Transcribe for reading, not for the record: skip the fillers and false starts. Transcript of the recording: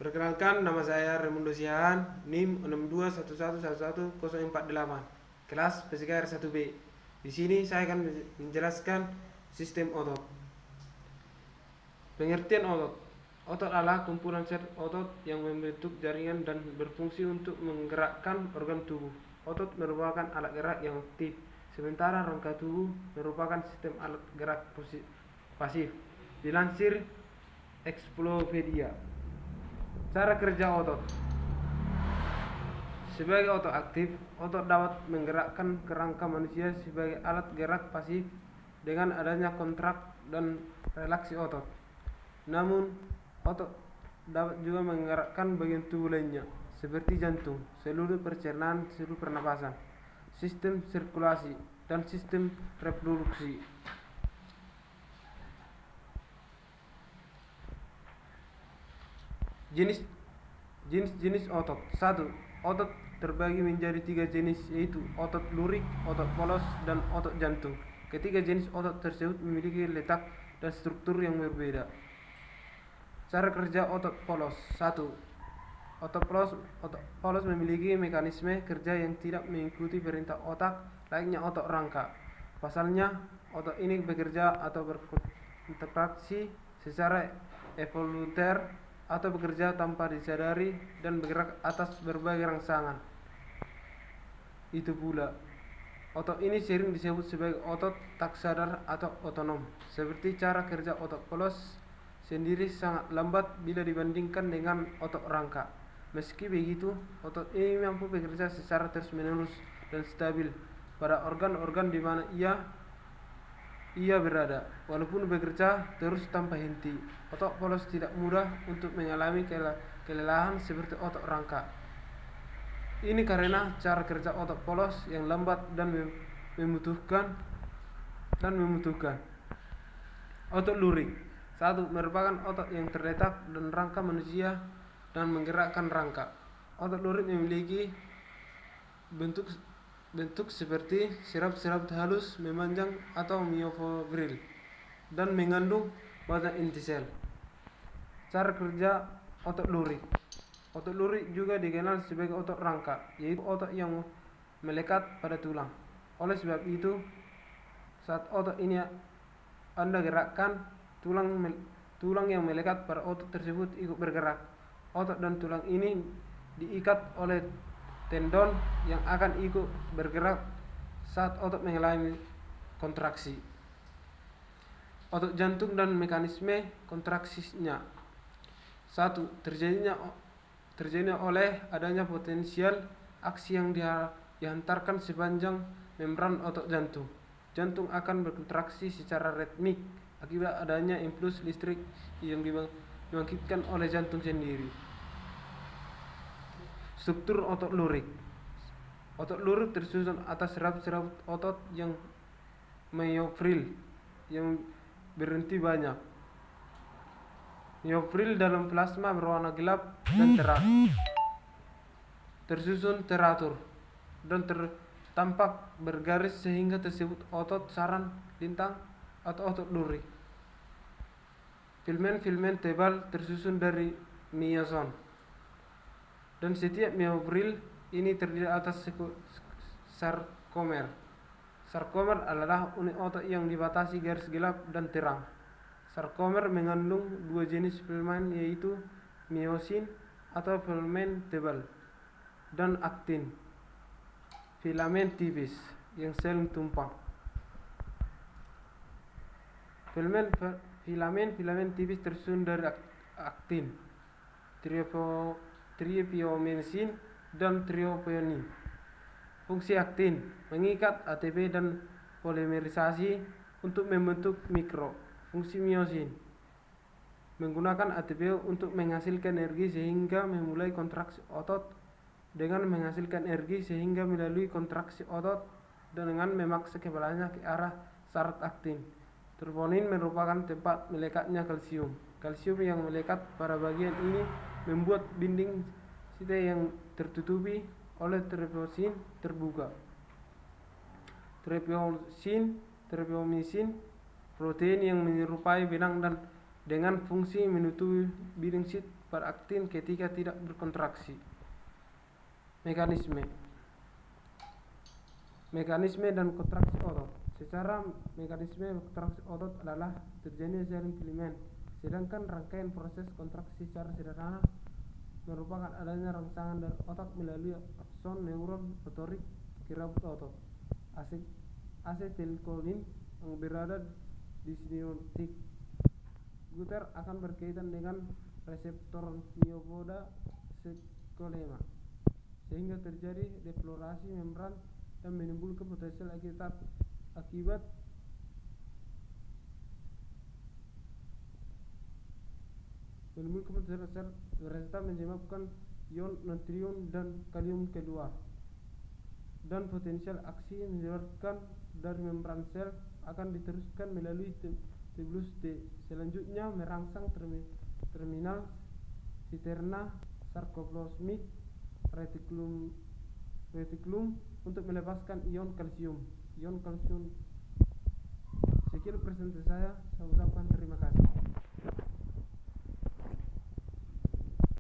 Perkenalkan, nama saya Raimundo Siahaan, NIM 6211111048, kelas Fisika R1B. Di sini saya akan menjelaskan sistem otot. Pengertian otot. Otot adalah kumpulan sel otot yang membentuk jaringan dan berfungsi untuk menggerakkan organ tubuh. Otot merupakan alat gerak yang aktif, sementara rangka tubuh merupakan sistem alat gerak pasif. Dilansir Explopedia. Cara kerja otot. Sebagai otot aktif, otot dapat menggerakkan kerangka manusia sebagai alat gerak pasif dengan adanya kontrak dan relaksi otot. Namun, otot dapat juga menggerakkan bagian tubuh lainnya, seperti jantung, seluruh pencernaan, seluruh pernapasan, sistem sirkulasi, dan sistem reproduksi. Jenis otot. 1. Otot terbagi menjadi 3 jenis, yaitu otot lurik, otot polos, dan otot jantung. Ketiga jenis otot tersebut memiliki letak dan struktur yang berbeda. Cara kerja otot polos. 1. Otot polos memiliki mekanisme kerja yang tidak mengikuti perintah otak layaknya otot rangka. Pasalnya, otot ini bekerja atau berkontraksi secara evoluter atau bekerja tanpa disadari dan bergerak atas berbagai rangsangan. Itu pula, otot ini sering disebut sebagai otot tak sadar atau otonom. Seperti cara kerja otot polos sendiri sangat lambat bila dibandingkan dengan otot rangka. Meski begitu, otot ini mampu bekerja secara terus-menerus dan stabil pada organ-organ di mana ia berada, walaupun bekerja terus tanpa henti. Otot polos tidak mudah untuk mengalami kelelahan seperti otot rangka. Ini karena cara kerja otot polos yang lambat dan membutuhkan otot lurik. 1. Merupakan otot yang terletak dan rangka manusia dan menggerakkan rangka. Otot lurik memiliki bentuk seperti sirap-sirap halus memanjang atau myofibril dan mengandung banyak inti sel. Cara kerja otot lurik. Otot lurik juga dikenal sebagai otot rangka, yaitu otot yang melekat pada tulang. Oleh sebab itu, saat otot ini Anda gerakkan, tulang yang melekat pada otot tersebut ikut bergerak. Otot dan tulang ini diikat oleh tendon yang akan ikut bergerak saat otot mengalami kontraksi. Otot jantung dan mekanisme kontraksinya. 1. Terjadinya oleh adanya potensial aksi yang dihantarkan sepanjang membran otot jantung. Jantung akan berkontraksi secara ritmik akibat adanya impuls listrik yang dibangkitkan oleh jantung sendiri. Struktur otot lurik. Otot lurik tersusun atas sirap-sirap otot yang myofibril yang berhenti banyak. Myofibril dalam plasma berwarna gelap dan terang, tersusun teratur dan tampak bergaris sehingga tersebut otot saran lintang atau otot lurik. Filamen tebal tersusun dari myosin, dan setiap myofibril ini terdiri atas sarkomer. Sarkomer adalah unit otot yang dibatasi garis gelap dan terang. Sarkomer mengandung 2 jenis filamen, yaitu myosin atau filamen tebal dan aktin, filamen tipis yang saling tumpang. Filamen tipis tersusun dari aktin, triopiomycin, dan triopoietin. Fungsi aktin mengikat ATP dan polimerisasi untuk membentuk mikro. Fungsi myosin menggunakan ATP untuk menghasilkan energi sehingga memulai kontraksi otot, dengan menghasilkan energi sehingga melalui kontraksi otot dan dengan memaksa kepalanya ke arah syarat aktin. Troponin merupakan tempat melekatnya kalsium. Kalsium yang melekat pada bagian ini membuat dinding sita yang tertutupi oleh triosin terbuka. Triopomycin, protein yang menyerupai benang dan dengan fungsi menutupi binding sheath pada aktin ketika tidak berkontraksi. Mekanisme dan kontraksi otot. Secara mekanisme kontraksi otot adalah terjadinya jaring filament, sedangkan rangkaian proses kontraksi secara sederhana merupakan adanya rangsangan dari otak melalui akson neuron motorik kirabut otot. Asetilkolin yang berada di sinaptik gutter akan berkaitan dengan reseptor myopoda skolema, sehingga terjadi deflorasi membran dan menimbulkan potensial akibat serta menyebabkan ion natrium dan kalium keluar, dan potensial aksi yang dikeluarkan dari membran sel akan diteruskan melalui tubulus T, selanjutnya merangsang terminal siterna sarkoplasmik retikulum untuk melepaskan ion kalsium. Sekian presentasi saya ucapkan terima kasih.